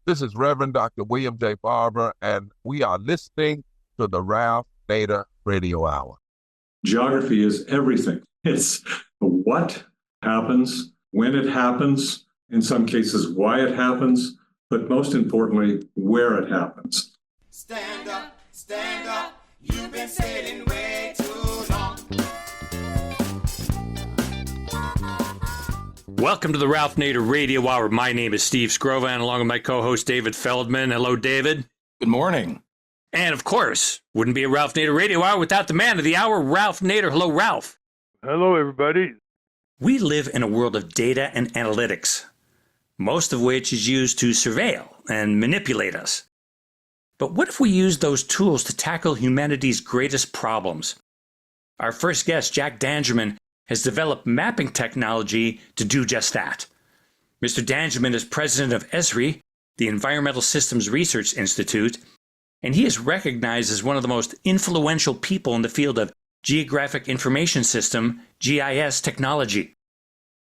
This is Reverend Dr. William J. Barber, and we are listening to the Ralph Nader Radio Hour. Geography is everything. It's what happens, when it happens, in some cases why it happens, but most importantly, where it happens. Stand up, you've been sailing way too long. Welcome to the Ralph Nader Radio Hour. My name is Steve Scrovan, along with my co-host David Feldman. Hello, David. Good morning. And of course, wouldn't be a Ralph Nader Radio Hour without the man of the hour, Ralph Nader. Hello, Ralph. Hello, everybody. We live in a world of data and analytics, most of which is used to surveil and manipulate us. But what if we use those tools to tackle humanity's greatest problems? Our first guest, Jack Dangermond, has developed mapping technology to do just that. Mr. Dangermond is president of Esri, the Environmental Systems Research Institute, and he is recognized as one of the most influential people in the field of Geographic Information System, GIS technology.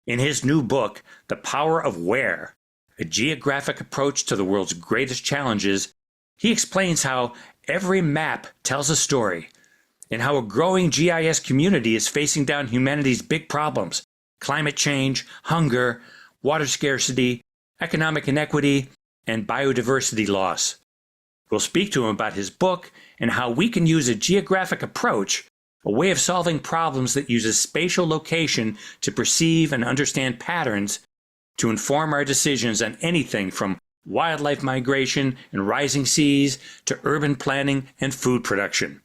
In his new book, The Power of Where, a geographic approach to the world's greatest challenges, he explains how every map tells a story and how a growing GIS community is facing down humanity's big problems: climate change, hunger, water scarcity, economic inequity, and biodiversity loss. We'll speak to him about his book and how we can use a geographic approach, a way of solving problems that uses spatial location to perceive and understand patterns, to inform our decisions on anything from wildlife migration and rising seas to urban planning and food production.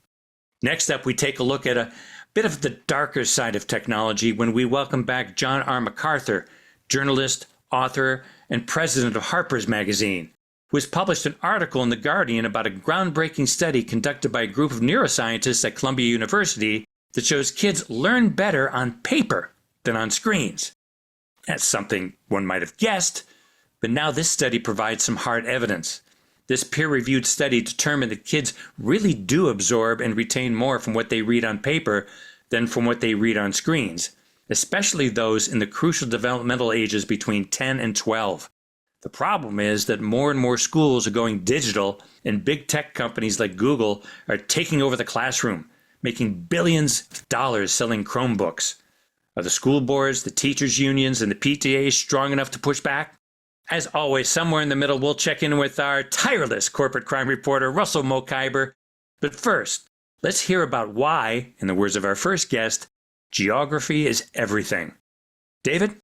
Next up, we take a look at a bit of the darker side of technology when we welcome back John R. McArthur, journalist, author, and president of Harper's magazine, who has published an article in The Guardian about a groundbreaking study conducted by a group of neuroscientists at Columbia University that shows kids learn better on paper than on screens. That's something one might have guessed, but now this study provides some hard evidence. This peer-reviewed study determined that kids really do absorb and retain more from what they read on paper than from what they read on screens, especially those in the crucial developmental ages between 10 and 12. The problem is that more and more schools are going digital, and big tech companies like Google are taking over the classroom, making billions of dollars selling Chromebooks. Are the school boards, the teachers' unions, and the PTAs strong enough to push back? As always, somewhere in the middle, we'll check in with our tireless corporate crime reporter, Russell Mokhiber. But first, let's hear about why, in the words of our first guest, geography is everything. David?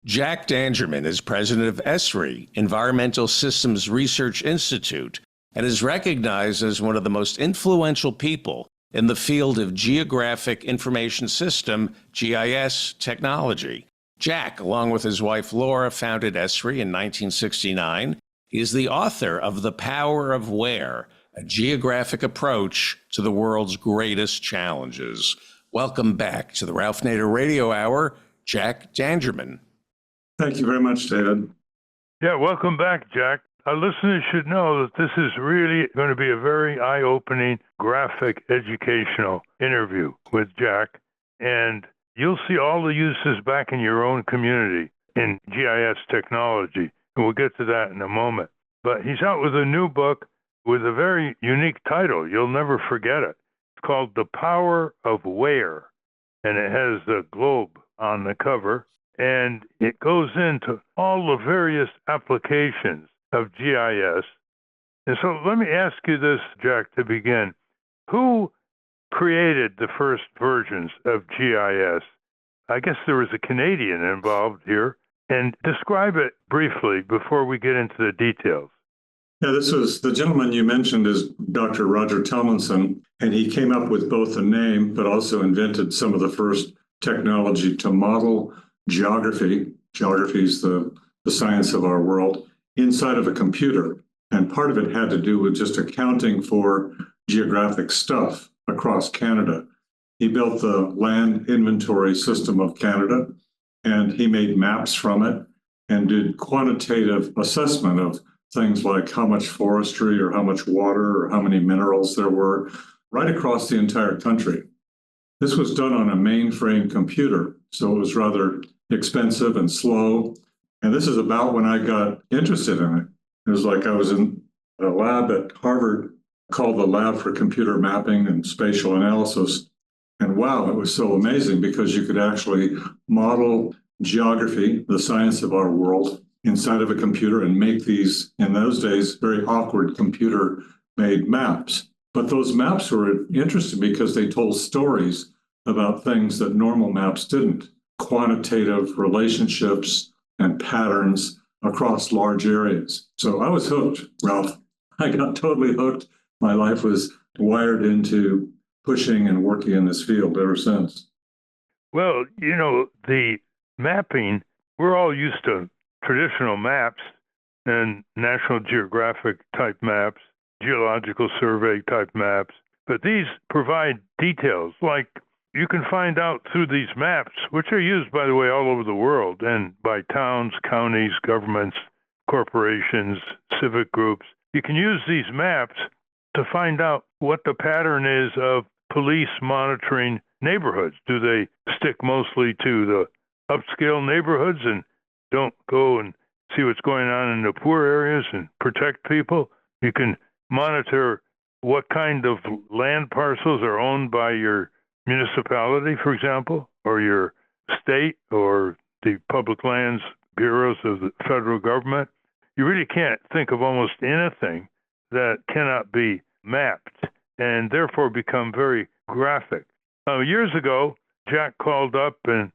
Jack Dangermond is president of Esri, Environmental Systems Research Institute, and is recognized as one of the most influential people in the field of Geographic Information System, GIS technology. Jack, along with his wife Laura, founded Esri in 1969. He is the author of The Power of Where, a geographic approach to the world's greatest challenges. Welcome back to the Ralph Nader Radio Hour, Jack Dangermond. Thank you very much, David. Yeah, welcome back, Jack. Our listeners should know that this is really going to be a very eye-opening, graphic, educational interview with Jack. And you'll see all the uses back in your own community in GIS technology. And we'll get to that in a moment. But he's out with a new book with a very unique title. You'll never forget it. It's called The Power of Where. And it has the globe on the cover. And it goes into all the various applications of GIS. And so let me ask you this, Jack, to begin. Who created the first versions of GIS? I guess there was a Canadian involved here. And describe it briefly before we get into the details. Yeah, this was the gentleman you mentioned is Dr. Roger Tomlinson, and he came up with both the name, but also invented some of the first technology to model geography. Geography is the science of our world inside of a computer. And part of it had to do with just accounting for geographic stuff across Canada. He built the land inventory system of Canada, and he made maps from it and did quantitative assessment of things like how much forestry or how much water or how many minerals there were right across the entire country. This was done on a mainframe computer, so it was rather expensive and slow. And this is about when I got interested in it. It was like I was in a lab at Harvard called the Lab for Computer Mapping and Spatial Analysis. And wow, it was so amazing because you could actually model geography, the science of our world, inside of a computer and make these, in those days, very awkward computer-made maps. But those maps were interesting because they told stories about things that normal maps didn't. Quantitative relationships and patterns across large areas. So I was hooked, Ralph. I got totally hooked. My life was wired into pushing and working in this field ever since. Well, the mapping, we're all used to traditional maps and National Geographic type maps, geological survey type maps, but these provide details like you can find out through these maps, which are used, by the way, all over the world and by towns, counties, governments, corporations, civic groups. You can use these maps to find out what the pattern is of police monitoring neighborhoods. Do they stick mostly to the upscale neighborhoods and don't go and see what's going on in the poor areas and protect people? You can monitor what kind of land parcels are owned by your municipality, for example, or your state or the public lands bureaus of the federal government. You really can't think of almost anything that cannot be mapped and therefore become very graphic. Years ago, Jack called up and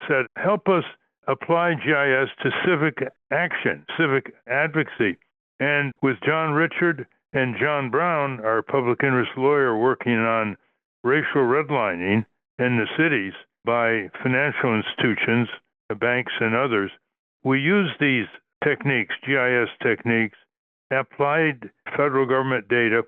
said, help us apply GIS to civic action, civic advocacy. And with John Richard and John Brown, our public interest lawyer, working on racial redlining in the cities by financial institutions, the banks and others, we use these techniques, GIS techniques, applied federal government data,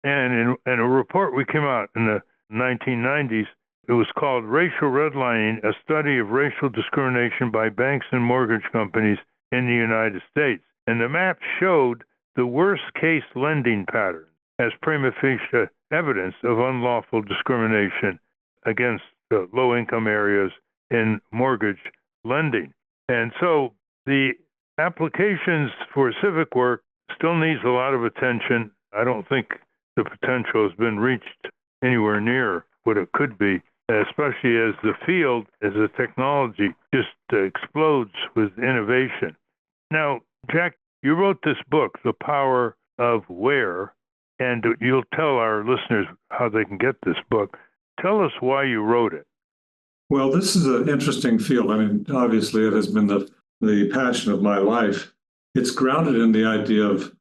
and in a report we came out in the 1990s, it was called Racial Redlining, a study of racial discrimination by banks and mortgage companies in the United States. And the map showed the worst case lending patterns as prima facie evidence of unlawful discrimination against low-income areas in mortgage lending. And so the applications for civic work still needs a lot of attention. I don't think the potential has been reached anywhere near what it could be, especially as the field, as the technology just explodes with innovation. Now, Jack, you wrote this book, The Power of Where, and you'll tell our listeners how they can get this book. Tell us why you wrote it. Well, this is an interesting field. I mean, obviously, it has been the passion of my life. It's grounded in the idea of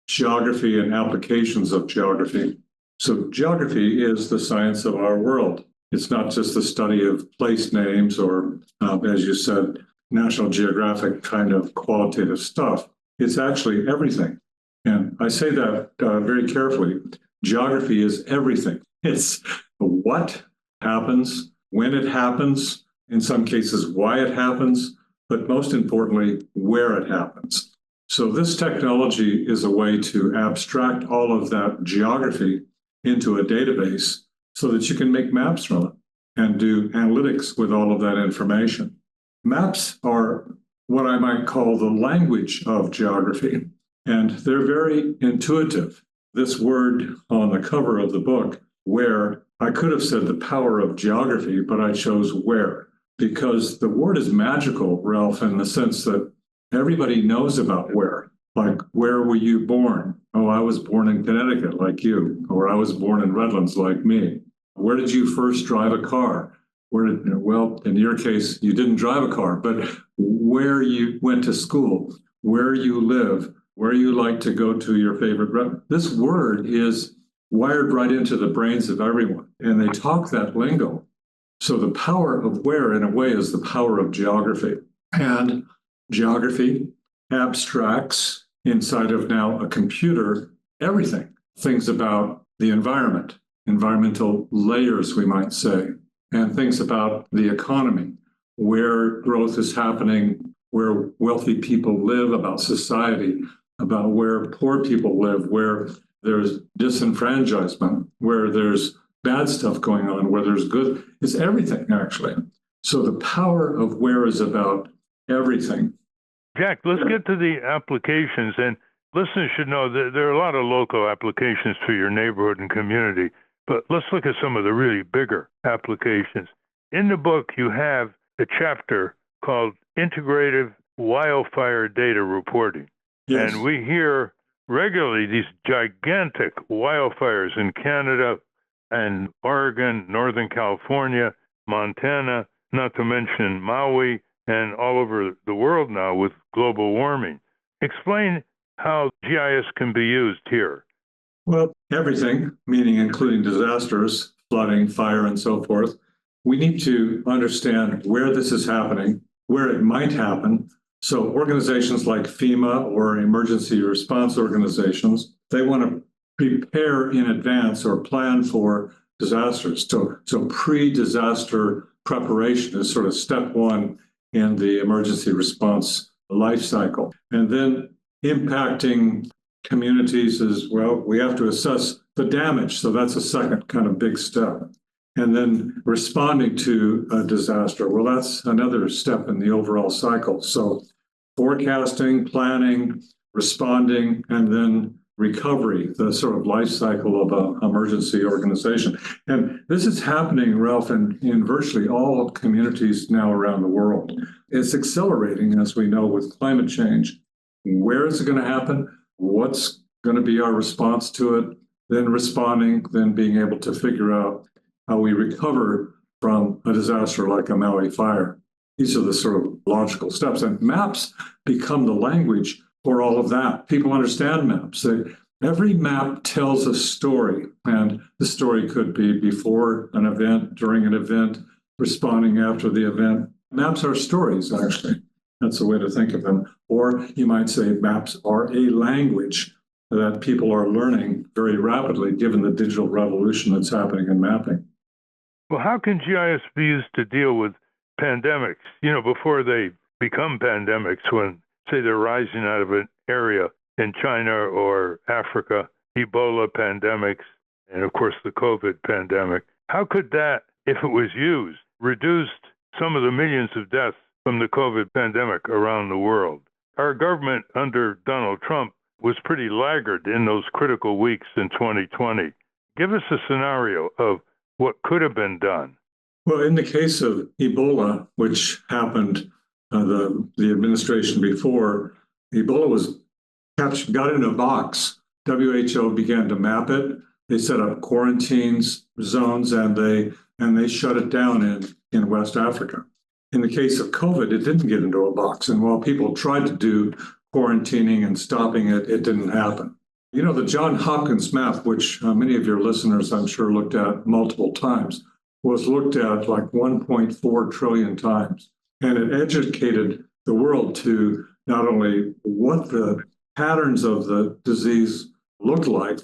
geography and applications of geography. So geography is the science of our world. It's not just the study of place names or, as you said, National Geographic kind of qualitative stuff. It's actually everything. And I say that very carefully. Geography is everything. It's what happens, when it happens, in some cases, why it happens, but most importantly, where it happens. So this technology is a way to abstract all of that geography into a database so that you can make maps from it and do analytics with all of that information. Maps are what I might call the language of geography, and they're very intuitive. This word on the cover of the book, where, I could have said the power of geography, but I chose where, because the word is magical, Ralph, in the sense that everybody knows about where. Like, where were you born? Oh, I was born in Connecticut, like you, or I was born in Redlands, like me. Where did you first drive a car? Well, in your case, you didn't drive a car, but where you went to school, where you live, where you like to go to your favorite. This word is wired right into the brains of everyone, and they talk that lingo. So the power of where, in a way, is the power of geography. And geography abstracts inside of now a computer everything, things about the environment, environmental layers, we might say, and things about the economy, where growth is happening, where wealthy people live, about society, about where poor people live, where there's disenfranchisement, where there's bad stuff going on, where there's good. It's everything, actually. So the power of where is about everything. Jack, let's get to the applications. And Listeners should know that there are a lot of local applications for your neighborhood and community, but let's look at some of the really bigger applications. In the book, you have a chapter called Integrative Wildfire Data Reporting. Yes. And we hear regularly these gigantic wildfires in Canada and Oregon, Northern California, Montana, not to mention Maui, and all over the world now with global warming. Explain how GIS can be used here. Well, everything, meaning including disasters, flooding, fire, and so forth. We need to understand where this is happening, where it might happen. So organizations like FEMA or emergency response organizations, they want to prepare in advance or plan for disasters. So pre-disaster preparation is sort of step one in the emergency response life cycle. And then impacting communities as well, we have to assess the damage. So that's a second kind of big step. And then responding to a disaster, well, that's another step in the overall cycle. So forecasting, planning, responding, and then recovery, the sort of life cycle of an emergency organization. And this is happening, Ralph, in virtually all communities now around the world. It's accelerating, as we know, with climate change. Where is it going to happen? What's going to be our response to it? Then responding, then being able to figure out how we recover from a disaster like a Maui fire. These are the sort of logical steps. And maps become the language for all of that. People understand maps. Every map tells a story, and the story could be before an event, during an event, responding after the event. Maps are stories, actually. That's a way to think of them. Or you might say maps are a language that people are learning very rapidly, given the digital revolution that's happening in mapping. Well, how can GIS be used to deal with pandemics, before they become pandemics, when, say, they're rising out of an area in China or Africa, Ebola pandemics, and of course the COVID pandemic? How could that, if it was used, reduce some of the millions of deaths from the COVID pandemic around the world? Our government under Donald Trump was pretty laggard in those critical weeks in 2020. Give us a scenario of what could have been done. Well, in the case of Ebola, which happened the administration before, Ebola got in a box. WHO began to map it. They set up quarantines zones, and they shut it down in West Africa. In the case of COVID, it didn't get into a box. And while people tried to do quarantining and stopping it, it didn't happen. The Johns Hopkins map, which many of your listeners, I'm sure, looked at multiple times, was looked at like 1.4 trillion times. And it educated the world to not only what the patterns of the disease looked like,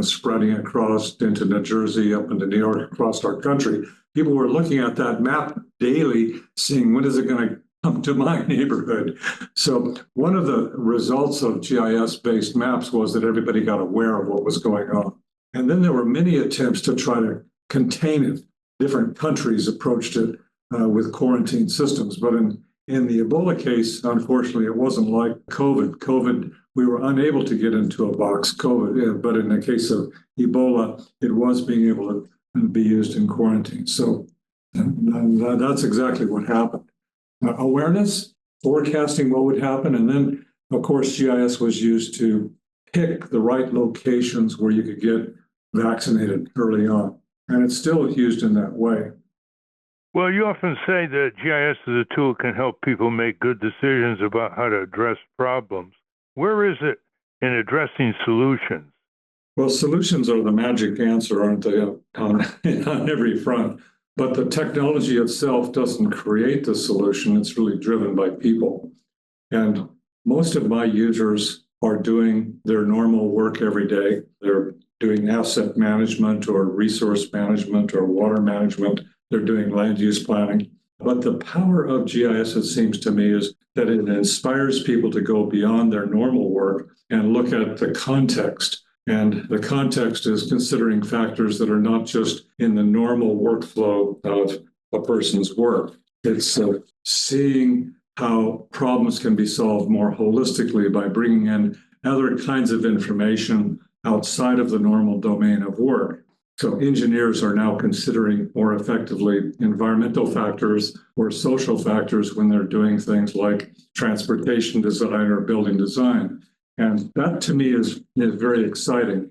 spreading across into New Jersey, up into New York, across our country. People were looking at that map daily, seeing when is it going to come to my neighborhood. So one of the results of GIS-based maps was that everybody got aware of what was going on. And then there were many attempts to try to contain it. Different countries approached it with quarantine systems. But in the Ebola case, unfortunately, it wasn't like COVID. COVID, we were unable to get into a box, COVID. But in the case of Ebola, it was being able to be used in quarantine. So that's exactly what happened. Awareness, forecasting what would happen. And then, of course, GIS was used to pick the right locations where you could get vaccinated early on. And it's still used in that way. Well, you often say that GIS as a tool can help people make good decisions about how to address problems. Where is it in addressing solutions? Well, solutions are the magic answer, aren't they, on every front? But the technology itself doesn't create the solution. It's really driven by people. And most of my users are doing their normal work every day. They're doing asset management or resource management or water management. They're doing land use planning. But the power of GIS, it seems to me, is that it inspires people to go beyond their normal work and look at the context. And the context is considering factors that are not just in the normal workflow of a person's work. It's seeing how problems can be solved more holistically by bringing in other kinds of information outside of the normal domain of work. So engineers are now considering more effectively environmental factors or social factors when they're doing things like transportation design or building design. And that to me is very exciting.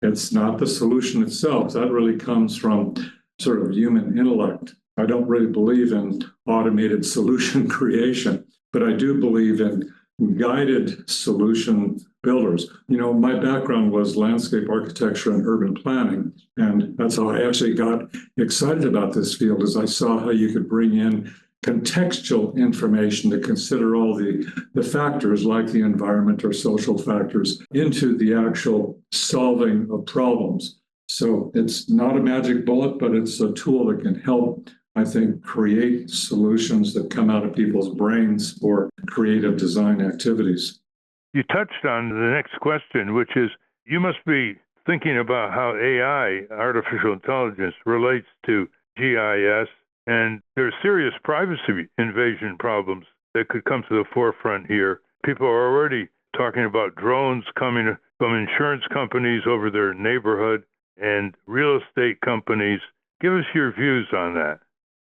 It's not the solution itself. That really comes from sort of human intellect. I don't really believe in automated solution creation, but I do believe in guided solution builders. You know, my background was landscape architecture and urban planning, and that's how I actually got excited about this field, as I saw how you could bring in contextual information to consider all the factors like the environment or social factors into the actual solving of problems. So it's not a magic bullet, but it's a tool that can help, I think, create solutions that come out of people's brains for creative design activities. You touched on the next question, which is you must be thinking about how AI, artificial intelligence, relates to GIS, and there are serious privacy invasion problems that could come to the forefront here. People are already talking about drones coming from insurance companies over their neighborhood and real estate companies. Give us your views on that.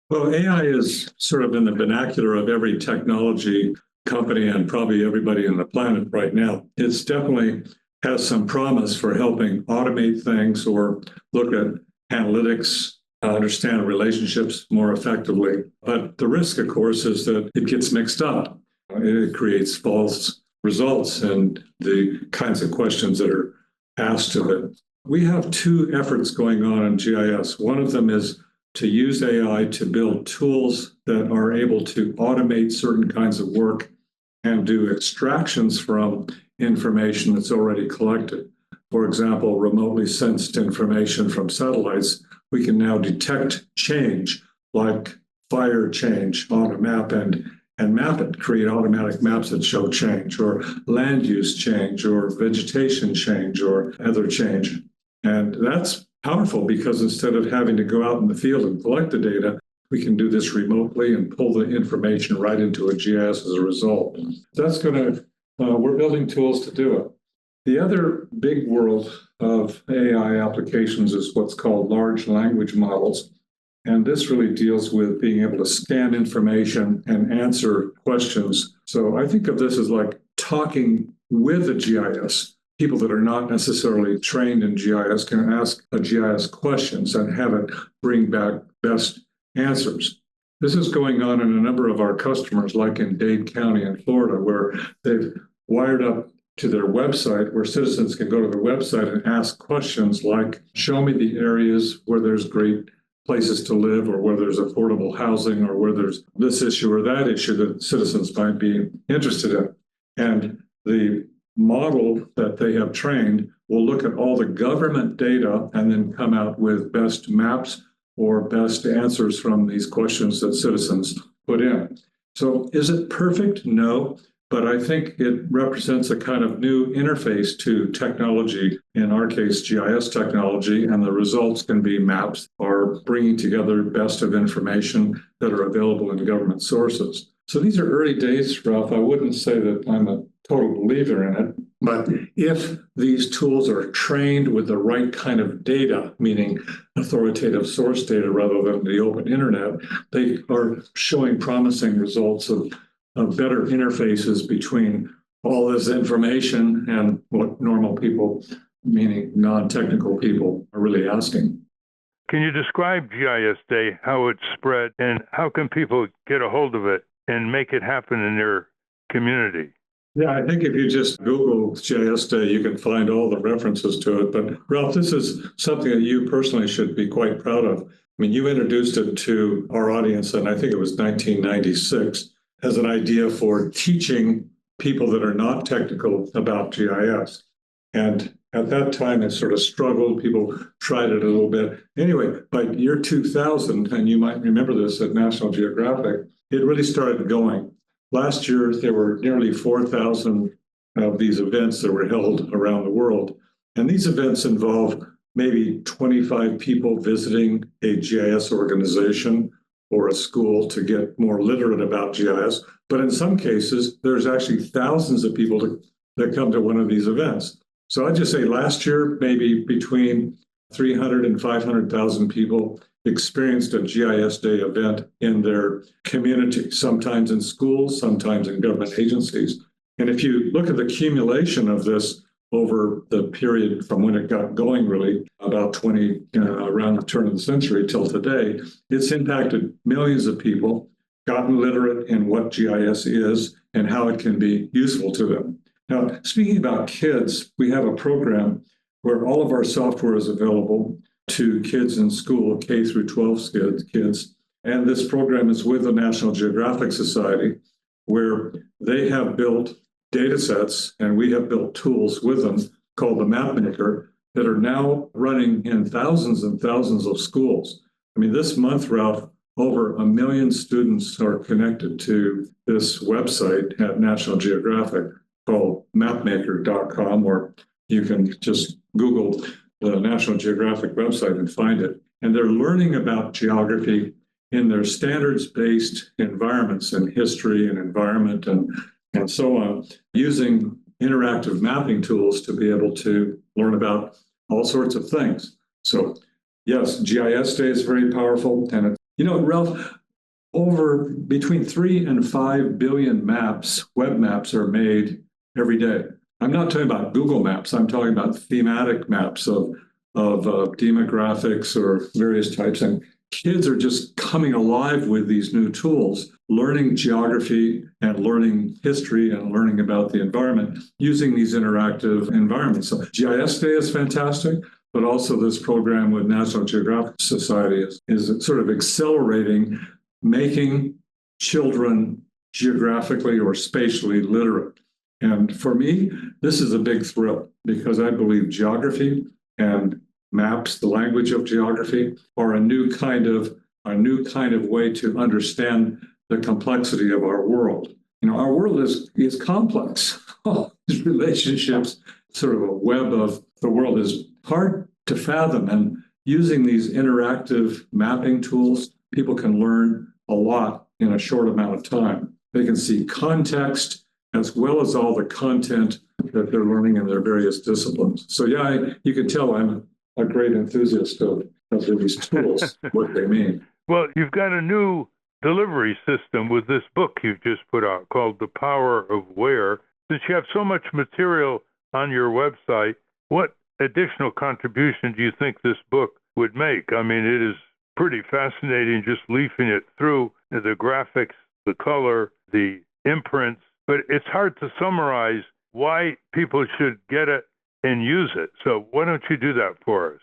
Well, AI is sort of in the vernacular of every technology company and probably everybody on the planet right now. It's definitely has some promise for helping automate things or look at analytics, understand relationships more effectively. But the risk, of course, is that it gets mixed up. It creates false results and the kinds of questions that are asked of it. We have two efforts going on in GIS. One of them is to use AI to build tools that are able to automate certain kinds of work and do extractions from information that's already collected. For example, remotely sensed information from satellites, we can now detect change, like fire change on a map and map it, create automatic maps that show change, or land use change, or vegetation change, or other change. And that's powerful because instead of having to go out in the field and collect the data, we can do this remotely and pull the information right into a GIS as a result. That's we're building tools to do it. The other big world of AI applications is what's called large language models. And this really deals with being able to scan information and answer questions. So I think of this as like talking with a GIS. People that are not necessarily trained in GIS can ask a GIS questions and have it bring back best answers. This is going on in a number of our customers, like in Dade County in Florida, where they've wired up to their website where citizens can go to the website and ask questions like, show me the areas where there's great places to live or where there's affordable housing or where there's this issue or that issue that citizens might be interested in. And the model that they have trained will look at all the government data and then come out with best maps or best answers from these questions that citizens put in. So is it perfect? No, but I think it represents a kind of new interface to technology, in our case, GIS technology, and the results can be maps or bringing together best of information that are available in government sources. So these are early days, Ralph. I wouldn't say that I'm a total believer in it, but if these tools are trained with the right kind of data, meaning authoritative source data rather than the open internet, they are showing promising results of better interfaces between all this information and what normal people, meaning non-technical people, are really asking. Can you describe GIS Day, how it's spread, and how can people get a hold of it and make it happen in their community? Yeah, I think if you just Google GIS Day, you can find all the references to it. But Ralph, this is something that you personally should be quite proud of. I mean, you introduced it to our audience, and I think it was 1996, as an idea for teaching people that are not technical about GIS. And at that time, it sort of struggled. People tried it a little bit. Anyway, by year 2000, and you might remember this at National Geographic, it really started going. Last year, there were nearly 4,000 of these events that were held around the world. And these events involve maybe 25 people visiting a GIS organization or a school to get more literate about GIS. But in some cases, there's actually thousands of people that come to one of these events. So I'd just say last year, maybe between 300 and 500,000 people experienced a GIS Day event in their community, sometimes in schools, sometimes in government agencies. And if you look at the accumulation of this over the period from when it got going, really, about around the turn of the century till today, it's impacted millions of people, gotten literate in what GIS is and how it can be useful to them. Now, speaking about kids, we have a program where all of our software is available to kids in school, K through 12 kids. And this program is with the National Geographic Society, where they have built data sets and we have built tools with them called the MapMaker that are now running in thousands and thousands of schools. I mean, this month, Ralph, over 1 million students are connected to this website at National Geographic called mapmaker.com, or you can just Google the National Geographic website and find it. And they're learning about geography in their standards-based environments in history and environment and so on, using interactive mapping tools to be able to learn about all sorts of things. So yes, GIS Day is very powerful. And Ralph, over between 3 and 5 billion maps, web maps are made every day. I'm not talking about Google Maps. I'm talking about thematic maps of demographics or various types. And kids are just coming alive with these new tools, learning geography and learning history and learning about the environment using these interactive environments. So GIS Day is fantastic, but also this program with National Geographic Society is sort of accelerating, making children geographically or spatially literate. And for me, this is a big thrill because I believe geography and maps, the language of geography, are a new kind of way to understand the complexity of our world. Our world is complex. These relationships, sort of a web of the world, is hard to fathom. And using these interactive mapping tools, people can learn a lot in a short amount of time. They can see context as well as all the content that they're learning in their various disciplines. So yeah, you can tell I'm a great enthusiast of these tools, what they mean. Well, you've got a new delivery system with this book you've just put out called The Power of Where. Since you have so much material on your website, what additional contribution do you think this book would make? I mean, it is pretty fascinating just leafing it through, the graphics, the color, the imprints, but it's hard to summarize why people should get it and use it. So why don't you do that for us?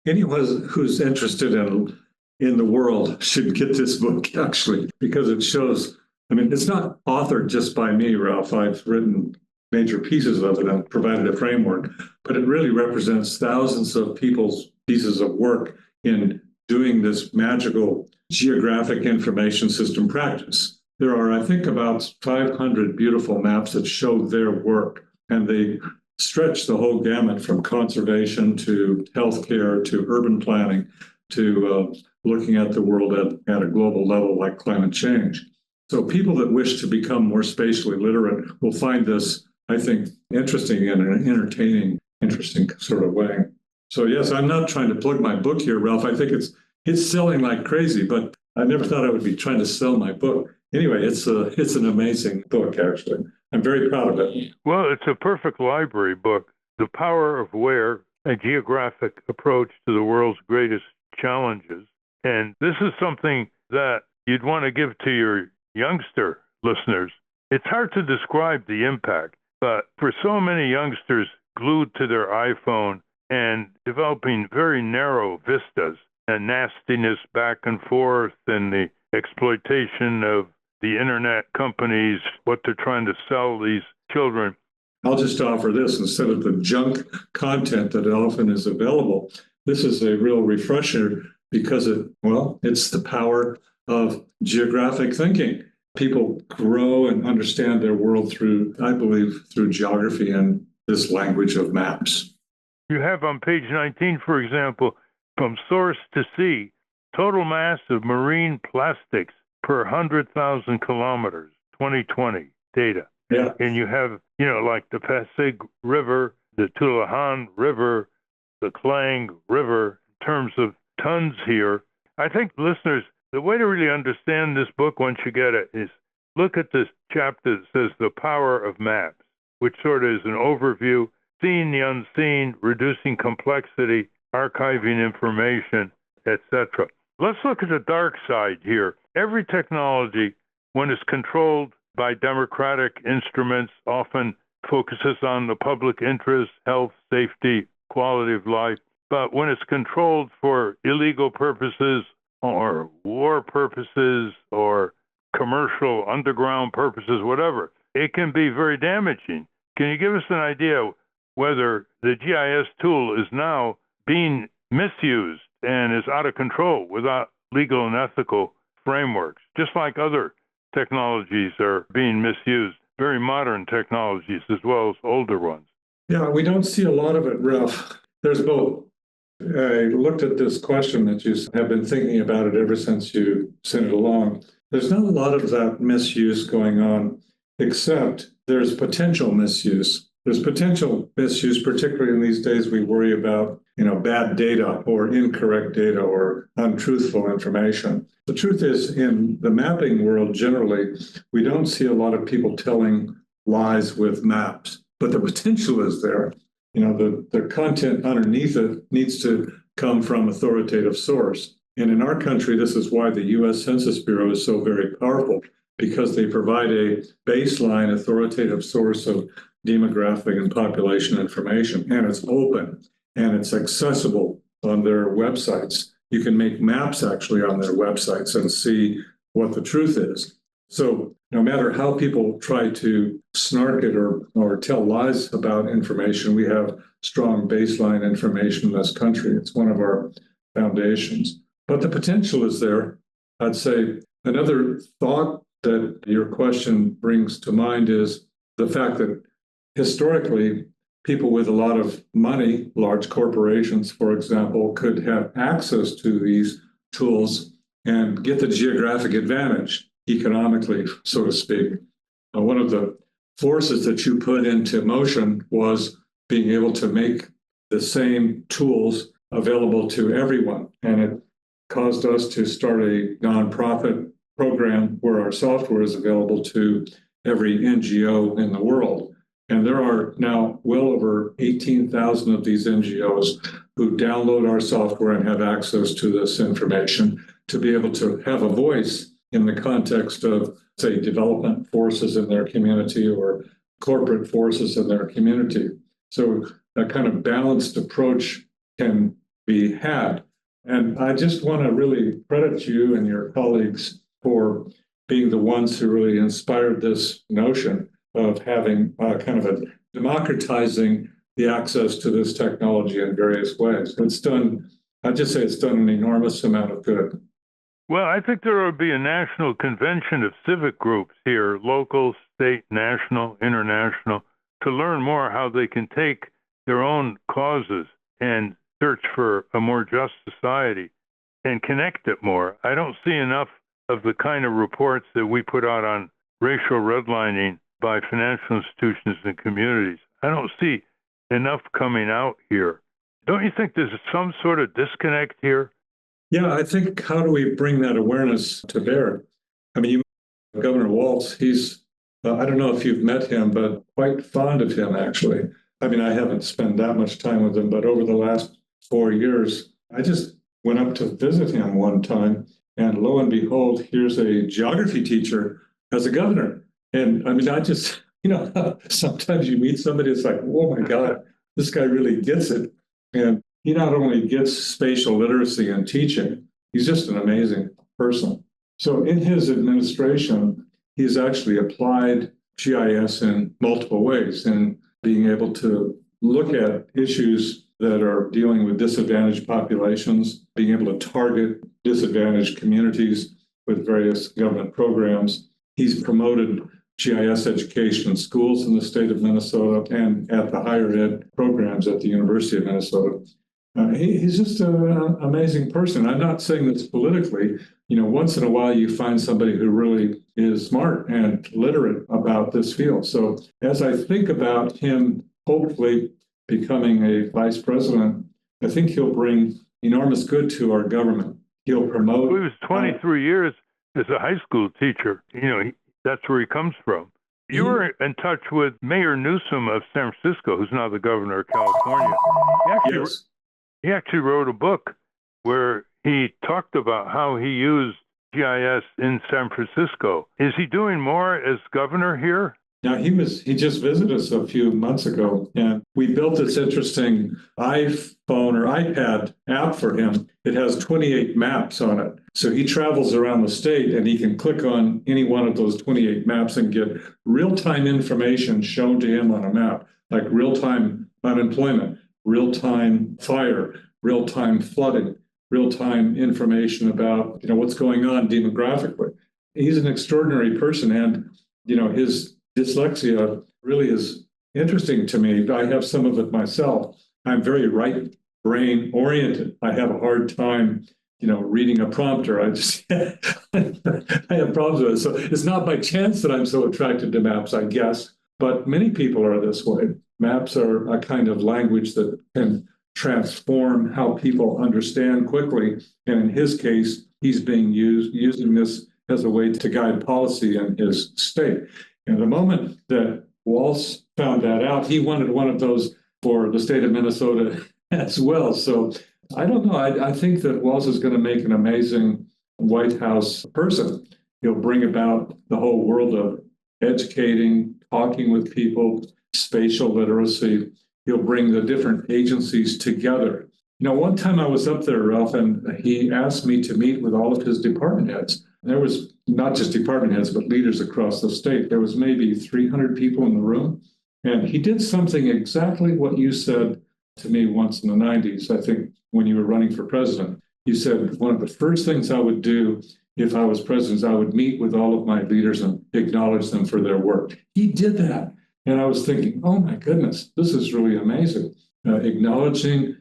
Anyone who's interested in the world should get this book, actually, because it shows, it's not authored just by me, Ralph. I've written major pieces of it and provided a framework, but it really represents thousands of people's pieces of work in doing this magical geographic information system practice. There are, I think, about 500 beautiful maps that show their work, and they stretch the whole gamut from conservation to healthcare to urban planning to looking at the world at a global level like climate change. So people that wish to become more spatially literate will find this, I think, interesting in an entertaining, interesting sort of way. So yes, I'm not trying to plug my book here, Ralph. I think it's selling like crazy, but I never thought I would be trying to sell my book. Anyway, it's an amazing book, actually. I'm very proud of it. Well, it's a perfect library book, The Power of Where, a Geographic Approach to the World's Greatest Challenges. And this is something that you'd want to give to your youngster listeners. It's hard to describe the impact, but for so many youngsters glued to their iPhone and developing very narrow vistas and nastiness back and forth and the exploitation of the internet companies, what they're trying to sell these children. I'll just offer this instead of the junk content that often is available. This is a real refresher because it's the power of geographic thinking. People grow and understand their world through geography and this language of maps. You have on page 19, for example, from source to sea, total mass of marine plastics per 100,000 kilometers, 2020 data. Yeah. And you have, like the Pasig River, the Tullahan River, the Klang River, in terms of tons here. I think, listeners, the way to really understand this book once you get it is look at this chapter that says The Power of Maps, which sort of is an overview, seeing the unseen, reducing complexity, archiving information, etc. Let's look at the dark side here. Every technology, when it's controlled by democratic instruments, often focuses on the public interest, health, safety, quality of life. But when it's controlled for illegal purposes or war purposes or commercial underground purposes, whatever, it can be very damaging. Can you give us an idea whether the GIS tool is now being misused and is out of control without legal and ethical frameworks, just like other technologies are being misused, very modern technologies as well as older ones? Yeah, we don't see a lot of it, Ralph. There's both. I looked at this question that you have been thinking about it ever since you sent it along. There's not a lot of that misuse going on, except there's potential misuse. There's potential misuse, particularly in these days we worry about, bad data or incorrect data or untruthful information. The truth is, in the mapping world generally, we don't see a lot of people telling lies with maps, but the potential is there. The content underneath it needs to come from authoritative source. And in our country, this is why the U.S. Census Bureau is so very powerful, because they provide a baseline authoritative source of demographic and population information, and it's open and it's accessible on their websites. You can make maps actually on their websites and see what the truth is. So no matter how people try to snark it or tell lies about information, we have strong baseline information in this country. It's one of our foundations. But the potential is there. I'd say another thought that your question brings to mind is the fact that historically, people with a lot of money, large corporations, for example, could have access to these tools and get the geographic advantage economically, so to speak. One of the forces that you put into motion was being able to make the same tools available to everyone. And it caused us to start a nonprofit program where our software is available to every NGO in the world. And there are now well over 18,000 of these NGOs who download our software and have access to this information to be able to have a voice in the context of, say, development forces in their community or corporate forces in their community. So a kind of balanced approach can be had. And I just want to really credit you and your colleagues for being the ones who really inspired this notion of having kind of a democratizing the access to this technology in various ways. I'd just say it's done an enormous amount of good. Well, I think there will be a national convention of civic groups here, local, state, national, international, to learn more how they can take their own causes and search for a more just society and connect it more. I don't see enough of the kind of reports that we put out on racial redlining by financial institutions and communities. I don't see enough coming out here. Don't you think there's some sort of disconnect here? Yeah, I think how do we bring that awareness to bear? I mean, Governor Walz, he's, I don't know if you've met him, but quite fond of him, actually. I mean, I haven't spent that much time with him, but over the last 4 years, I just went up to visit him one time, and lo and behold, here's a geography teacher as a governor. And I mean, I just, sometimes you meet somebody, it's like, oh my God, this guy really gets it. And he not only gets spatial literacy and teaching, he's just an amazing person. So in his administration, he's actually applied GIS in multiple ways and being able to look at issues that are dealing with disadvantaged populations, being able to target disadvantaged communities with various government programs. He's promoted GIS education in schools in the state of Minnesota and at the higher ed programs at the University of Minnesota. He's just an amazing person. I'm not saying this politically. Once in a while you find somebody who really is smart and literate about this field. So as I think about him hopefully becoming a vice president, I think he'll bring enormous good to our government. He'll promote. He was 23 years as a high school teacher. That's where he comes from. You were in touch with Mayor Newsom of San Francisco, who's now the governor of California. He actually wrote a book where he talked about how he used GIS in San Francisco. Is he doing more as governor here? Now, he just visited us a few months ago, and we built this interesting iPhone or iPad app for him. It has 28 maps on it. So he travels around the state, and he can click on any one of those 28 maps and get real-time information shown to him on a map, like real-time unemployment, real-time fire, real-time flooding, real-time information about what's going on demographically. He's an extraordinary person, and his dyslexia really is interesting to me. I have some of it myself. I'm very right brain oriented. I have a hard time, reading a prompter. I just I have problems with it. So it's not by chance that I'm so attracted to maps, I guess. But many people are this way. Maps are a kind of language that can transform how people understand quickly. And in his case, he's using this as a way to guide policy in his state. And the moment that Walz found that out, he wanted one of those for the state of Minnesota as well. So I don't know. I think that Walz is going to make an amazing White House person. He'll bring about the whole world of educating, talking with people, spatial literacy. He'll bring the different agencies together. One time I was up there, Ralph, and he asked me to meet with all of his department heads. There was not just department heads, but leaders across the state. There was maybe 300 people in the room. And he did something exactly what you said to me once in the 90s, I think, when you were running for president. You said, one of the first things I would do if I was president is I would meet with all of my leaders and acknowledge them for their work. He did that. And I was thinking, oh my goodness, this is really amazing. Acknowledging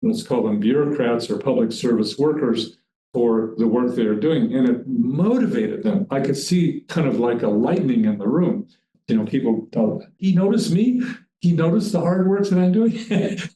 let's call them bureaucrats or public service workers for the work they are doing. And it motivated them. I could see kind of like a lightning in the room. People thought, he noticed me. He noticed the hard work that I'm doing.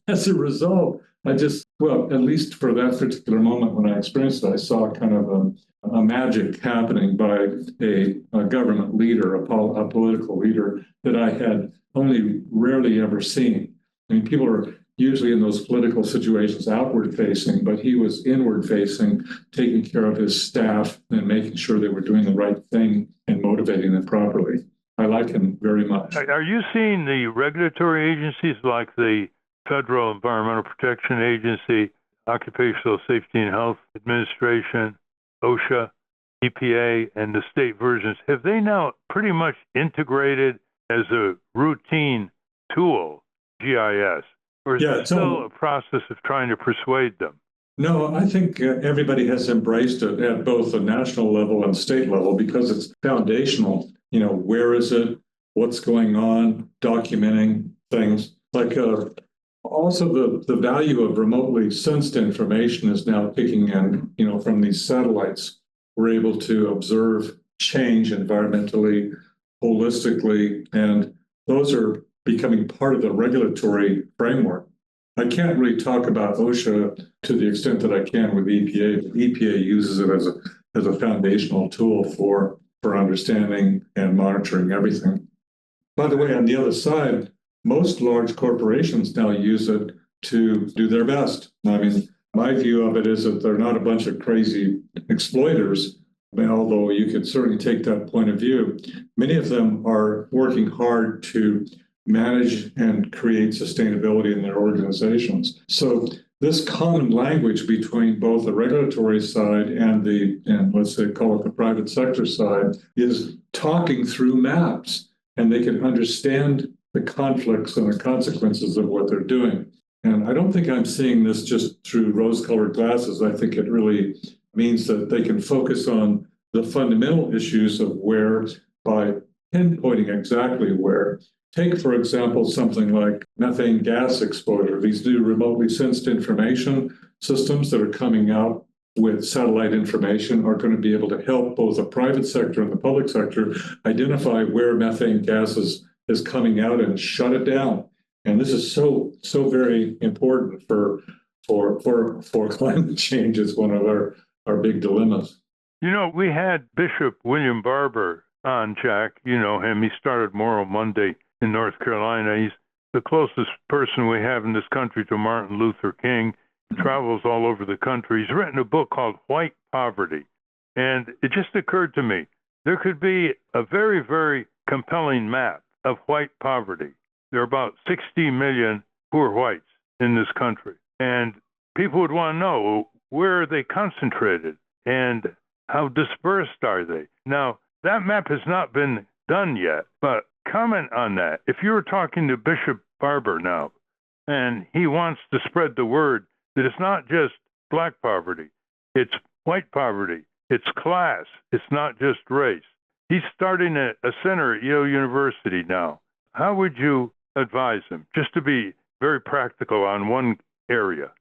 As a result, at least for that particular moment when I experienced it, I saw kind of a magic happening by a government leader, a political leader that I had only rarely ever seen. I mean, people are usually in those political situations outward facing, but he was inward facing, taking care of his staff and making sure they were doing the right thing and motivating them properly. I like him very much. Are you seeing the regulatory agencies like the Federal Environmental Protection Agency, Occupational Safety and Health Administration, OSHA, EPA, and the state versions, have they now pretty much integrated as a routine tool GIS? Or is it still a process of trying to persuade them? No, I think everybody has embraced it at both the national level and state level because it's foundational. Where is it? What's going on? Documenting things. Like also the value of remotely sensed information is now kicking in, from these satellites. We're able to observe change environmentally, holistically, and those are becoming part of the regulatory framework. I can't really talk about OSHA to the extent that I can with EPA. EPA uses it as a foundational tool for understanding and monitoring everything. By the way, on the other side, most large corporations now use it to do their best. I mean, my view of it is that they're not a bunch of crazy exploiters, although you could certainly take that point of view. Many of them are working hard to manage and create sustainability in their organizations. So this common language between both the regulatory side and let's say call it the private sector side is talking through maps, and they can understand the conflicts and the consequences of what they're doing. And I don't think I'm seeing this just through rose-colored glasses. I think it really means that they can focus on the fundamental issues of where by pinpointing exactly where. Take, for example, something like methane gas exposure, these new remotely sensed information systems that are coming out with satellite information are going to be able to help both the private sector and the public sector identify where methane gas is coming out and shut it down. And this is so very important for climate change. It's one of our big dilemmas. You know, we had Bishop William Barber on, Jack. You know him. He started Moral Monday in North Carolina. He's the closest person we have in this country to Martin Luther King. He travels all over the country. He's written a book called White Poverty. And it just occurred to me, there could be a very, very compelling map of white poverty. There are about 60 million poor whites in this country. And people would want to know, where are they concentrated and how dispersed are they? Now, that map has not been done yet, but comment on that. If you were talking to Bishop Barber now, and he wants to spread the word that it's not just black poverty, it's white poverty, it's class, it's not just race. He's starting a center at Yale University now. How would you advise him, just to be very practical on one area?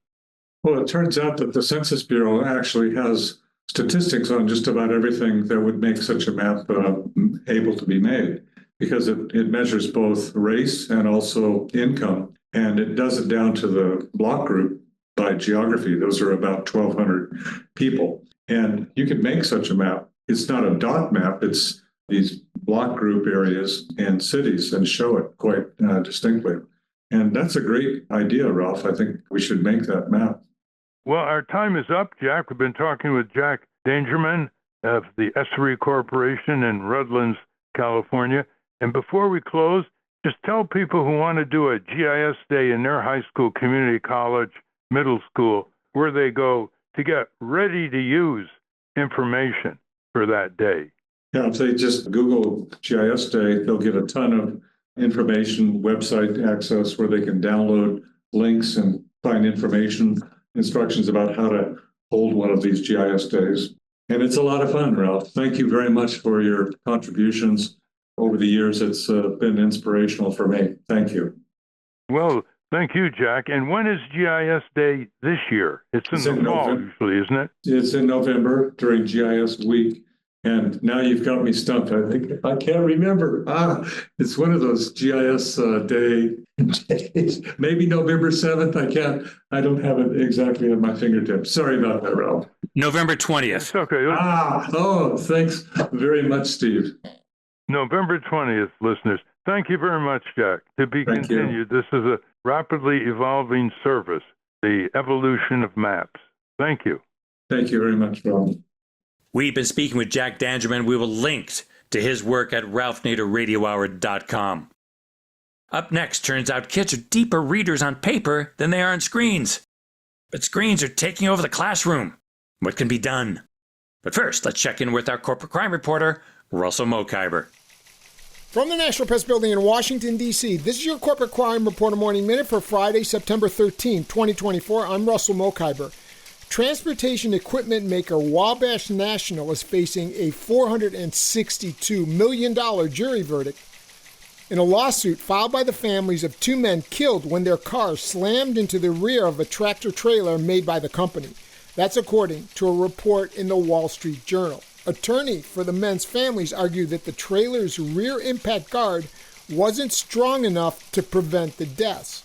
Well, it turns out that the Census Bureau actually has statistics on just about everything that would make such a map able to be made, because it measures both race and also income. And it does it down to the block group by geography. Those are about 1,200 people. And you can make such a map. It's not a dot map. It's these block group areas and cities, and show it quite distinctly. And that's a great idea, Ralph. I think we should make that map. Well, our time is up, Jack. We've been talking with Jack Dangermond of the Esri Corporation in Redlands, California. And before we close, just tell people who want to do a GIS day in their high school, community college, middle school, where they go to get ready to use information for that day. Yeah, if they just Google GIS Day, they'll get a ton of information, website access where they can download links and find information, instructions about how to hold one of these GIS days. And it's a lot of fun, Ralph. Thank you very much for your contributions over the years. It's been inspirational for me. Thank you. Well, thank you, Jack. And when is GIS Day this year? It's in the fall, usually, isn't it? It's in November during GIS week. And now you've got me stumped. I think I can't remember. It's one of those GIS day days. Maybe November 7th. I don't have it exactly at my fingertips. Sorry about that, Ralph. November 20th. It's okay. Thanks very much, Steve. November 20th, listeners. Thank you very much, Jack. To be continued. This is a rapidly evolving service, the evolution of maps. Thank you. Thank you very much, Ralph. We've been speaking with Jack Dangermond. We will link to his work at ralphnaderradiohour.com. Up next, turns out kids are deeper readers on paper than they are on screens. But screens are taking over the classroom. What can be done? But first, let's check in with our corporate crime reporter, Russell Mokhiber. From the National Press Building in Washington, D.C., this is your Corporate Crime Reporter Morning Minute for Friday, September 13, 2024. I'm Russell Mokhiber. Transportation equipment maker Wabash National is facing a $462 million jury verdict in a lawsuit filed by the families of two men killed when their car slammed into the rear of a tractor-trailer made by the company. That's according to a report in the Wall Street Journal. Attorney for the men's families argued that the trailer's rear impact guard wasn't strong enough to prevent the deaths.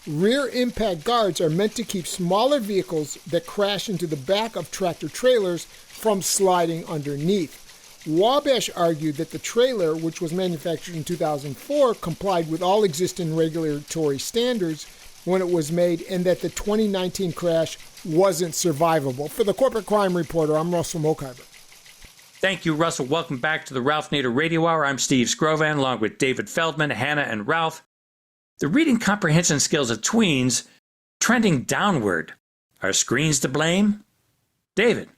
Rear impact guards are meant to keep smaller vehicles that crash into the back of tractor trailers from sliding underneath. Wabash argued that the trailer, which was manufactured in 2004, complied with all existing regulatory standards when it was made, and that the 2019 crash wasn't survivable. For the Corporate Crime Reporter, I'm Russell Mokhiber. Thank you, Russell. Welcome back to the Ralph Nader Radio Hour. I'm Steve Scrovan, along with David Feldman, Hannah, and Ralph. The reading comprehension skills of tweens trending downward. Are screens to blame? David.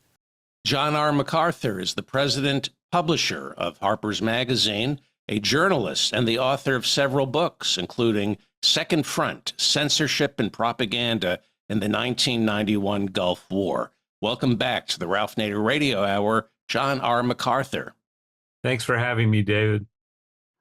John R. McArthur is the president publisher of Harper's Magazine, a journalist and the author of several books, including Second Front, Censorship and Propaganda in the 1991 Gulf War. Welcome back to the Ralph Nader Radio Hour, John R. McArthur. Thanks for having me, David.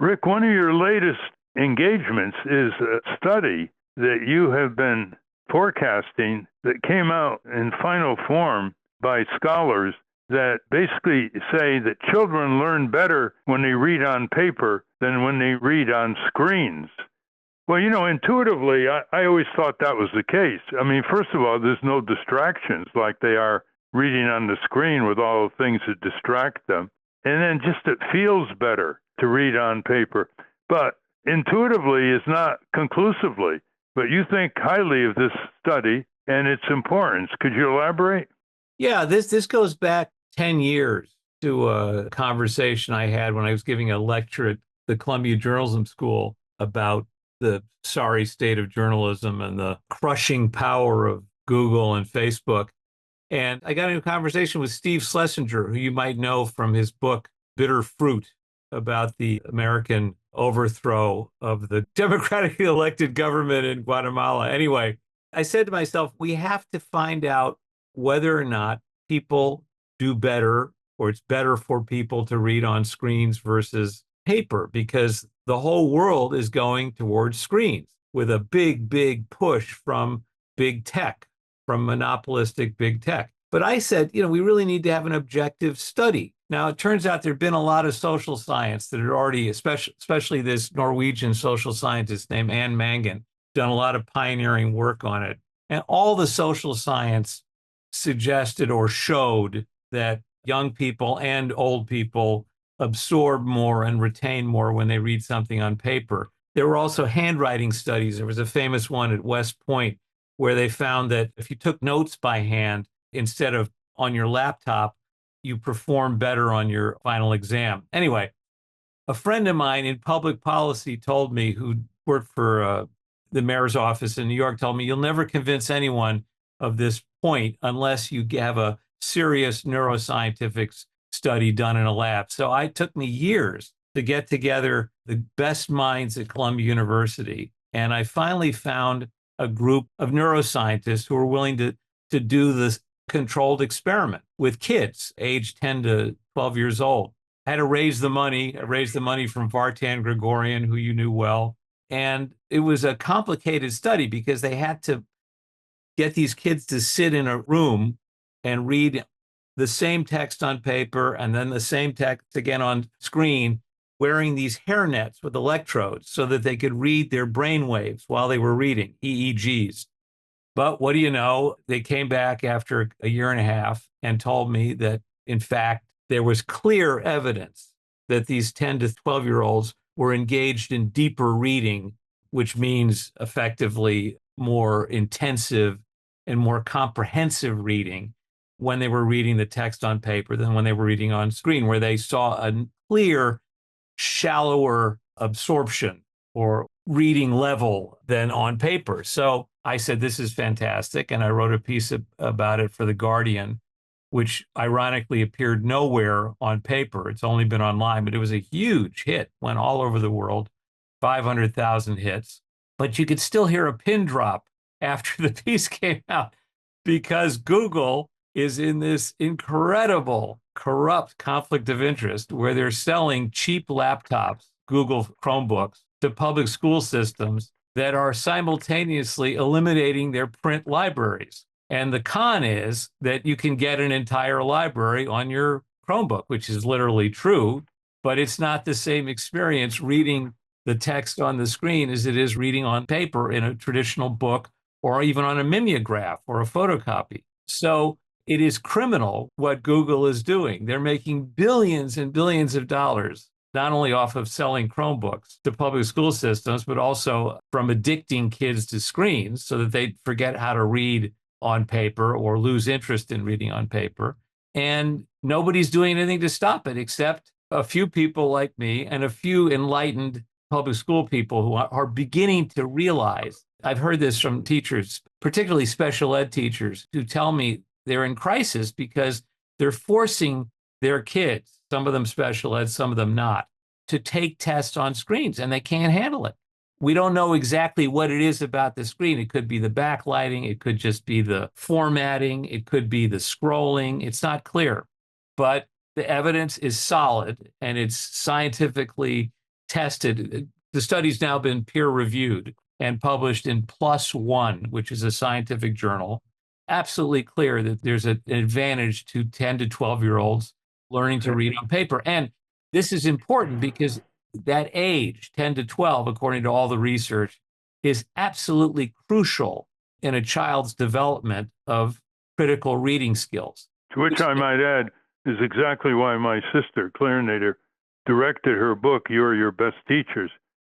Rick, one of your latest engagements is a study that you have been forecasting that came out in final form by scholars that basically say that children learn better when they read on paper than when they read on screens. Well, intuitively, I always thought that was the case. I mean, first of all, there's no distractions like they are reading on the screen with all the things that distract them. And then just it feels better to read on paper. But intuitively is not conclusively. But you think highly of this study and its importance. Could you elaborate? Yeah, this goes back 10 years to a conversation I had when I was giving a lecture at the Columbia Journalism School about the sorry state of journalism and the crushing power of Google and Facebook. And I got into a conversation with Steve Schlesinger, who you might know from his book, Bitter Fruit, about the American overthrow of the democratically elected government in Guatemala. Anyway, I said to myself, we have to find out whether or not people do better, or it's better for people to read on screens versus paper, because the whole world is going towards screens with a big, big push from big tech, from monopolistic big tech. But I said, we really need to have an objective study. Now, it turns out there'd been a lot of social science that had already, especially this Norwegian social scientist named Anne Mangan, done a lot of pioneering work on it. And all the social science suggested or showed that young people and old people absorb more and retain more when they read something on paper. There were also handwriting studies. There was a famous one at West Point where they found that if you took notes by hand instead of on your laptop, you perform better on your final exam. Anyway, a friend of mine in public policy told me, who worked for the mayor's office in New York, told me, you'll never convince anyone of this point unless you have a serious neuroscientific study done in a lab. So it took me years to get together the best minds at Columbia University. And I finally found a group of neuroscientists who were willing to do this controlled experiment with kids aged 10 to 12 years old. I had to raise the money. I raised the money from Vartan Gregorian, who you knew well. And it was a complicated study because they had to get these kids to sit in a room and read the same text on paper and then the same text again on screen, wearing these hairnets with electrodes so that they could read their brain waves while they were reading, EEGs. But what do you know? They came back after a year and a half and told me that, in fact, there was clear evidence that these 10 to 12-year-olds were engaged in deeper reading, which means effectively more intensive and more comprehensive reading when they were reading the text on paper than when they were reading on screen, where they saw a clear, shallower absorption or reading level than on paper. So I said, this is fantastic. And I wrote a piece about it for The Guardian, which ironically appeared nowhere on paper. It's only been online, but it was a huge hit, went all over the world, 500,000 hits. But you could still hear a pin drop after the piece came out because Google is in this incredible, corrupt conflict of interest where they're selling cheap laptops, Google Chromebooks, to public school systems that are simultaneously eliminating their print libraries. And the con is that you can get an entire library on your Chromebook, which is literally true, but it's not the same experience reading the text on the screen as it is reading on paper in a traditional book or even on a mimeograph or a photocopy. So it is criminal what Google is doing. They're making billions and billions of dollars, not only off of selling Chromebooks to public school systems, but also from addicting kids to screens so that they forget how to read on paper or lose interest in reading on paper. And nobody's doing anything to stop it except a few people like me and a few enlightened public school people who are beginning to realize. I've heard this from teachers, particularly special ed teachers, who tell me they're in crisis because they're forcing their kids, some of them special ed, some of them not, to take tests on screens, and they can't handle it. We don't know exactly what it is about the screen. It could be the backlighting. It could just be the formatting. It could be the scrolling. It's not clear, but the evidence is solid and it's scientifically tested. The study's now been peer reviewed and published in PLOS ONE, which is a scientific journal. absolutely clear that there's an advantage to 10 to 12-year-olds learning to read on paper. And this is important because that age, 10 to 12, according to all the research, is absolutely crucial in a child's development of critical reading skills. To which I might add is exactly why my sister, Claire Nader, directed her book, You're Your Best Teachers,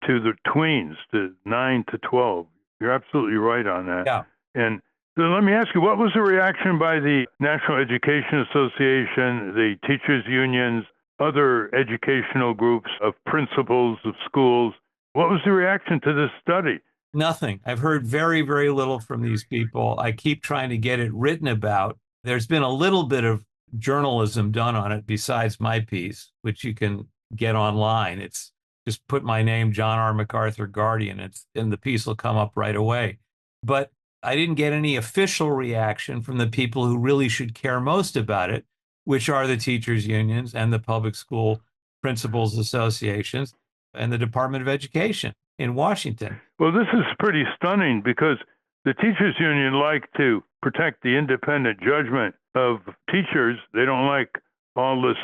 to the tweens, to 9 to 12. You're absolutely right on that. Yeah. And so let me ask you, what was the reaction by the National Education Association, the teachers' unions, other educational groups of principals of schools? What was the reaction to this study? Nothing. I've heard very, very little from these people. I keep trying to get it written about. There's been a little bit of journalism done on it besides my piece, which you can get online. It's just put my name, John R. McArthur, Guardian, and the piece will come up right away. But I didn't get any official reaction from the people who really should care most about it, which are the teachers' unions and the public school principals associations and the Department of Education in Washington. Well, this is pretty stunning because the teachers' union like to protect the independent judgment of teachers. They don't like all this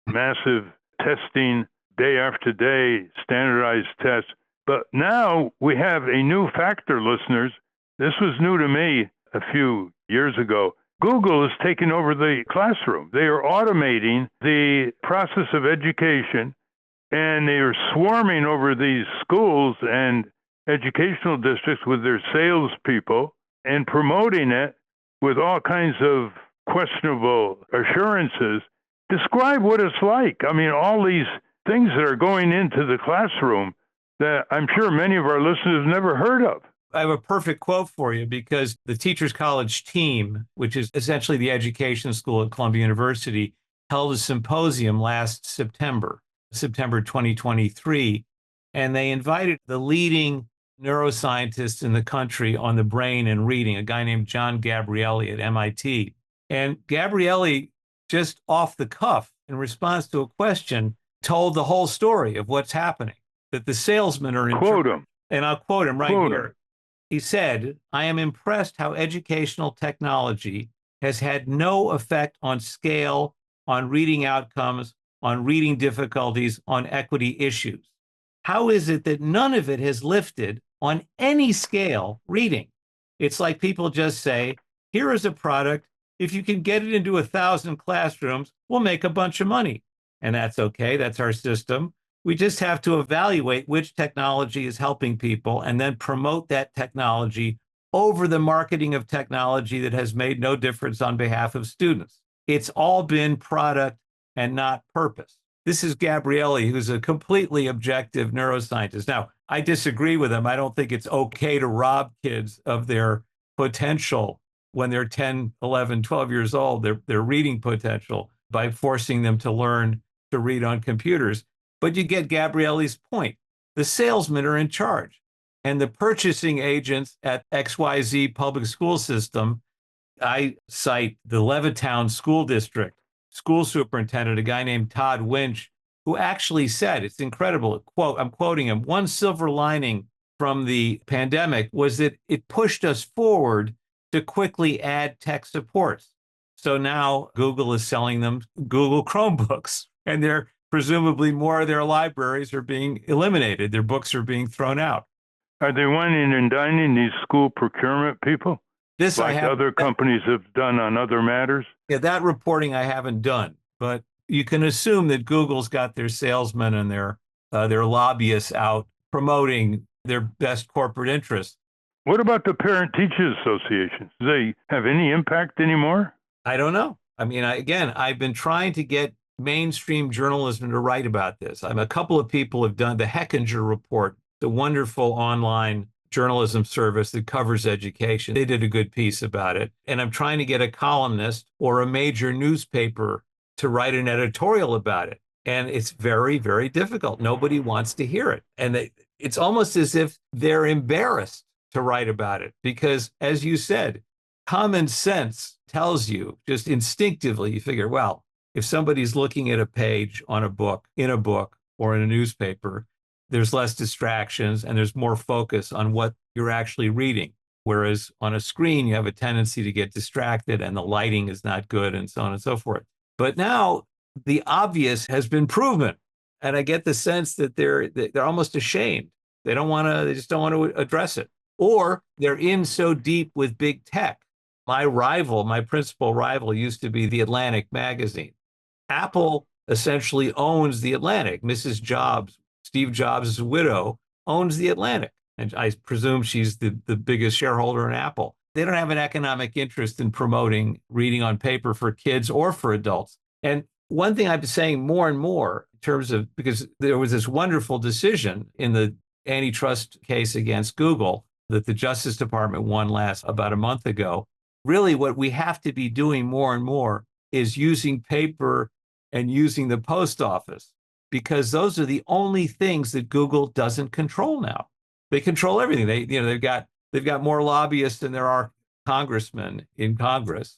massive testing, day after day, standardized tests. But now we have a new factor, listeners. This was new to me a few years ago. Google is taking over the classroom. They are automating the process of education, and they are swarming over these schools and educational districts with their salespeople and promoting it with all kinds of questionable assurances. Describe what it's like. I mean, all these things that are going into the classroom that I'm sure many of our listeners have never heard of. I have a perfect quote for you because the Teachers College team, which is essentially the education school at Columbia University, held a symposium last September 2023, and they invited the leading neuroscientists in the country on the brain and reading, a guy named John Gabrielli at MIT. And Gabrielli, just off the cuff, in response to a question, told the whole story of what's happening, that the salesmen are in Quote him. And I'll quote him right Quote here. him. He said, "I am impressed how educational technology has had no effect on scale, on reading outcomes, on reading difficulties, on equity issues. How is it that none of it has lifted on any scale reading? It's like people just say, here is a product. If you can get it into 1,000 classrooms, we'll make a bunch of money. And that's okay. That's our system. We just have to evaluate which technology is helping people and then promote that technology over the marketing of technology that has made no difference on behalf of students. It's all been product and not purpose." This is Gabrielli, who's a completely objective neuroscientist. Now, I disagree with him. I don't think it's okay to rob kids of their potential when they're 10, 11, 12 years old, their reading potential, by forcing them to learn to read on computers. But you get Gabrielli's point. The salesmen are in charge, and the purchasing agents at XYZ public school system, I cite the Levittown School District school superintendent, a guy named Todd Winch, who actually said, it's incredible, quote, I'm quoting him, "One silver lining from the pandemic was that it pushed us forward to quickly add tech supports. So now Google is selling them Google Chromebooks, and they're presumably more of their libraries are being eliminated. Their books are being thrown out." Are they whining and dining these school procurement people? This like other companies have done on other matters? Yeah, that reporting I haven't done, but you can assume that Google's got their salesmen and their lobbyists out promoting their best corporate interests. What about the parent-teachers associations? Do they have any impact anymore? I don't know. I mean, I've been trying to get mainstream journalism to write about this. A couple of people have done the Hechinger Report, the wonderful online journalism service that covers education. They did a good piece about it. And I'm trying to get a columnist or a major newspaper to write an editorial about it. And it's very, very difficult. Nobody wants to hear it. And it's almost as if they're embarrassed to write about it because, as you said, common sense tells you just instinctively, you figure, well, if somebody's looking at a page on a book, in a book or in a newspaper, there's less distractions and there's more focus on what you're actually reading. Whereas on a screen, you have a tendency to get distracted and the lighting is not good and so on and so forth. But now the obvious has been proven. And I get the sense that they're almost ashamed. They just don't want to address it. Or they're in so deep with big tech. My principal rival used to be The Atlantic magazine. Apple essentially owns The Atlantic. Mrs. Jobs, Steve Jobs' widow, owns The Atlantic. And I presume she's the biggest shareholder in Apple. They don't have an economic interest in promoting reading on paper for kids or for adults. And one thing I've been saying more and more in terms of, because there was this wonderful decision in the antitrust case against Google that the Justice Department won about a month ago. Really, what we have to be doing more and more is using paper and using the post office, because those are the only things that Google doesn't control now. They control everything. They've got more lobbyists than there are congressmen in Congress.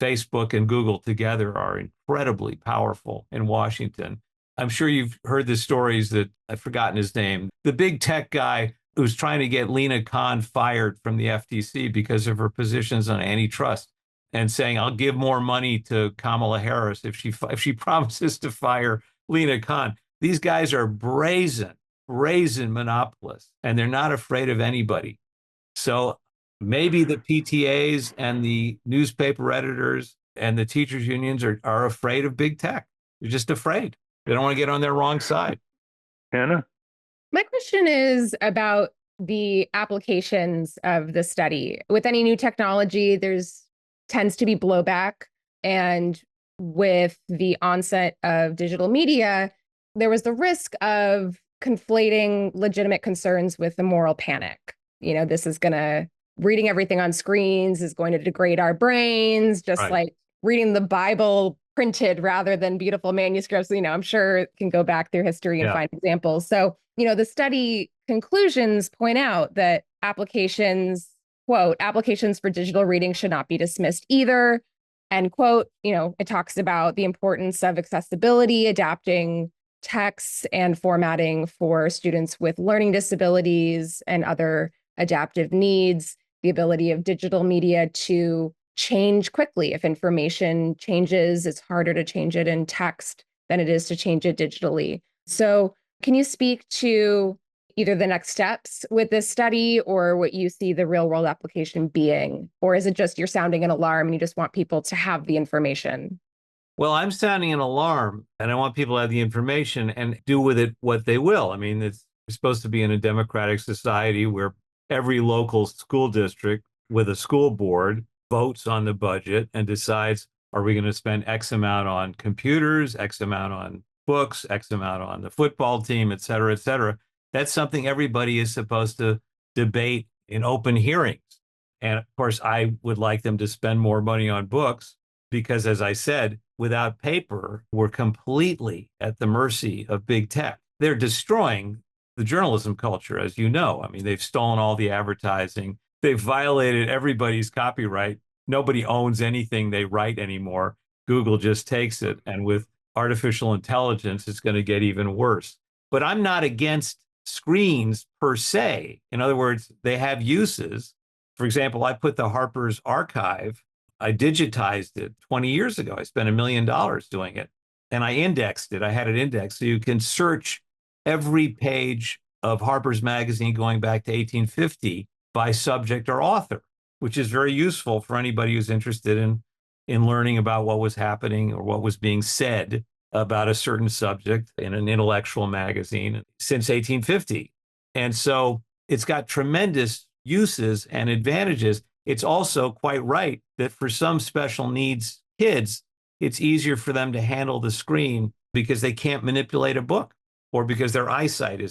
Facebook and Google together are incredibly powerful in Washington. I'm sure you've heard the stories that I've forgotten his name. The big tech guy who's trying to get Lina Khan fired from the FTC because of her positions on antitrust, and saying, I'll give more money to Kamala Harris if she promises to fire Lina Khan. These guys are brazen monopolists, and they're not afraid of anybody. So maybe the PTAs and the newspaper editors and the teachers unions are afraid of big tech. They're just afraid. They don't want to get on their wrong side. Hannah? My question is about the applications of the study. With any new technology, tends to be blowback. And with the onset of digital media, there was the risk of conflating legitimate concerns with the moral panic. Reading everything on screens is going to degrade our brains, just Right. like reading the Bible printed rather than beautiful manuscripts. I'm sure it can go back through history and find examples. So, the study conclusions point out that applications, quote, applications for digital reading should not be dismissed either. And quote, it talks about the importance of accessibility, adapting texts and formatting for students with learning disabilities and other adaptive needs, the ability of digital media to change quickly. If information changes, it's harder to change it in text than it is to change it digitally. So can you speak to either the next steps with this study or what you see the real world application being? Or is it just you're sounding an alarm and you just want people to have the information? Well, I'm sounding an alarm, and I want people to have the information and do with it what they will. I mean, it's supposed to be in a democratic society where every local school district with a school board votes on the budget and decides, are we going to spend X amount on computers, X amount on books, X amount on the football team, et cetera, et cetera. That's something everybody is supposed to debate in open hearings. And of course, I would like them to spend more money on books because, as I said, without paper, we're completely at the mercy of big tech. They're destroying the journalism culture, as you know. I mean, they've stolen all the advertising. They've violated everybody's copyright. Nobody owns anything they write anymore. Google just takes it. And with artificial intelligence, it's going to get even worse. But I'm not against screens per se. In other words, they have uses. For example, I put the Harper's archive, I digitized it 20 years ago. I spent $1 million doing it. And I indexed it. I had it indexed so you can search every page of Harper's magazine going back to 1850 by subject or author, which is very useful for anybody who's interested in learning about what was happening or what was being said about a certain subject in an intellectual magazine since 1850. And so it's got tremendous uses and advantages. It's also quite right that for some special needs kids, it's easier for them to handle the screen because they can't manipulate a book or because their eyesight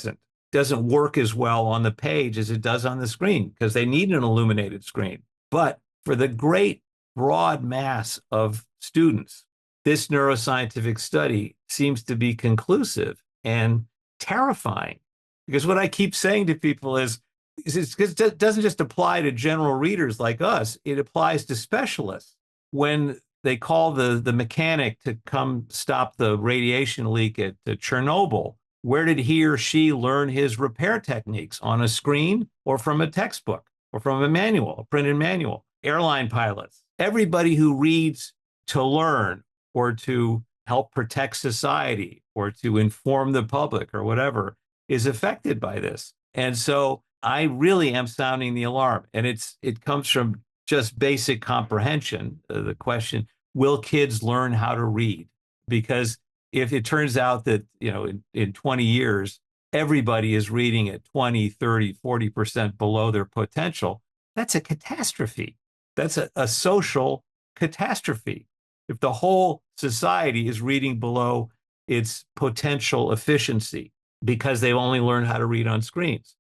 doesn't work as well on the page as it does on the screen because they need an illuminated screen. But for the great broad mass of students, this neuroscientific study seems to be conclusive and terrifying. Because what I keep saying to people is it doesn't just apply to general readers like us, it applies to specialists. When they call the mechanic to come stop the radiation leak at Chernobyl, where did he or she learn his repair techniques? On a screen or from a textbook? or from a manual, a printed manual. Airline pilots, everybody who reads to learn or to help protect society or to inform the public or whatever is affected by this. And so I really am sounding the alarm. And it comes from just basic comprehension. The question, will kids learn how to read? Because if it turns out that, in 20 years, everybody is reading at 20, 30, 40% below their potential, that's a catastrophe. That's a social catastrophe. If the whole society is reading below its potential efficiency because they've only learned how to read on screens.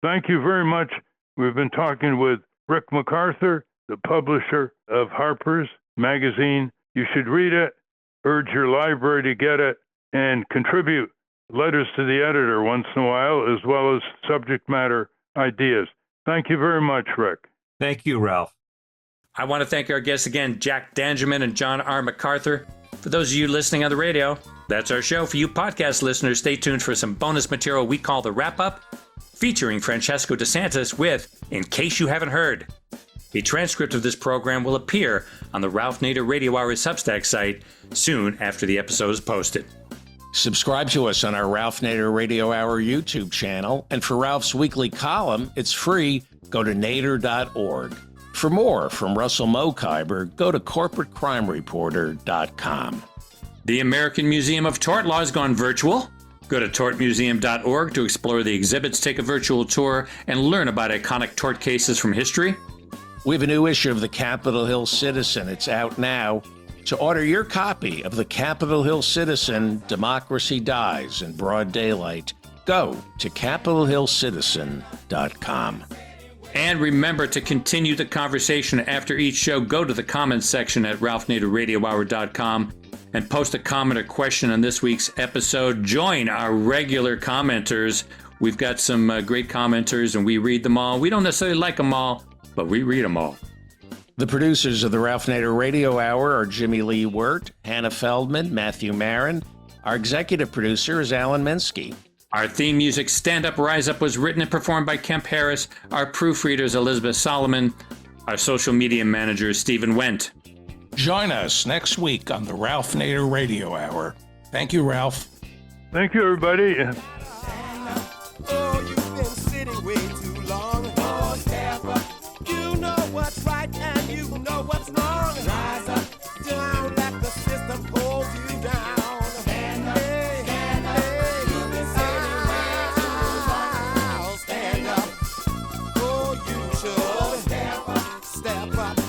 Thank you very much. We've been talking with Rick McArthur, the publisher of Harper's magazine. You should read it, urge your library to get it, and contribute letters to the editor once in a while, as well as subject matter ideas. Thank you very much, Rick. Thank you, Ralph. I want to thank our guests again, Jack Dangermond and John R. McArthur. For those of you listening on the radio, that's our show. For you podcast listeners, stay tuned for some bonus material we call the Wrap-Up, featuring Francesco DeSantis with In Case You Haven't Heard. A transcript of this program will appear on the Ralph Nader Radio Hour Substack site soon after the episode is posted. Subscribe to us on our Ralph Nader Radio Hour YouTube channel. And for Ralph's weekly column, it's free. Go to nader.org. For more from Russell Mokhiber, go to corporatecrimereporter.com. The American Museum of Tort Law has gone virtual. Go to tortmuseum.org to explore the exhibits, take a virtual tour, and learn about iconic tort cases from history. We have a new issue of the Capitol Hill Citizen. It's out now. To order your copy of the Capitol Hill Citizen, Democracy Dies in Broad Daylight, go to capitolhillcitizen.com. And remember to continue the conversation after each show. Go to the comments section at ralphnaderradiohour.com and post a comment or question on this week's episode. Join our regular commenters. We've got some great commenters, and we read them all. We don't necessarily like them all, but we read them all. The producers of the Ralph Nader Radio Hour are Jimmy Lee Wirt, Hannah Feldman, Matthew Marin. Our executive producer is Alan Minsky. Our theme music, Stand Up, Rise Up, was written and performed by Kemp Harris. Our proofreader is Elizabeth Solomon. Our social media manager is Stephen Wendt. Join us next week on the Ralph Nader Radio Hour. Thank you, Ralph. Thank you, everybody. Oh, you've been sitting way too long. Oh, step up. You know what's right and you know what's wrong. Rise up. Don't let the system hold you down. Stand up. Stand up. You've been sitting way too long. Stand up. Oh, you should. Step up. Step up.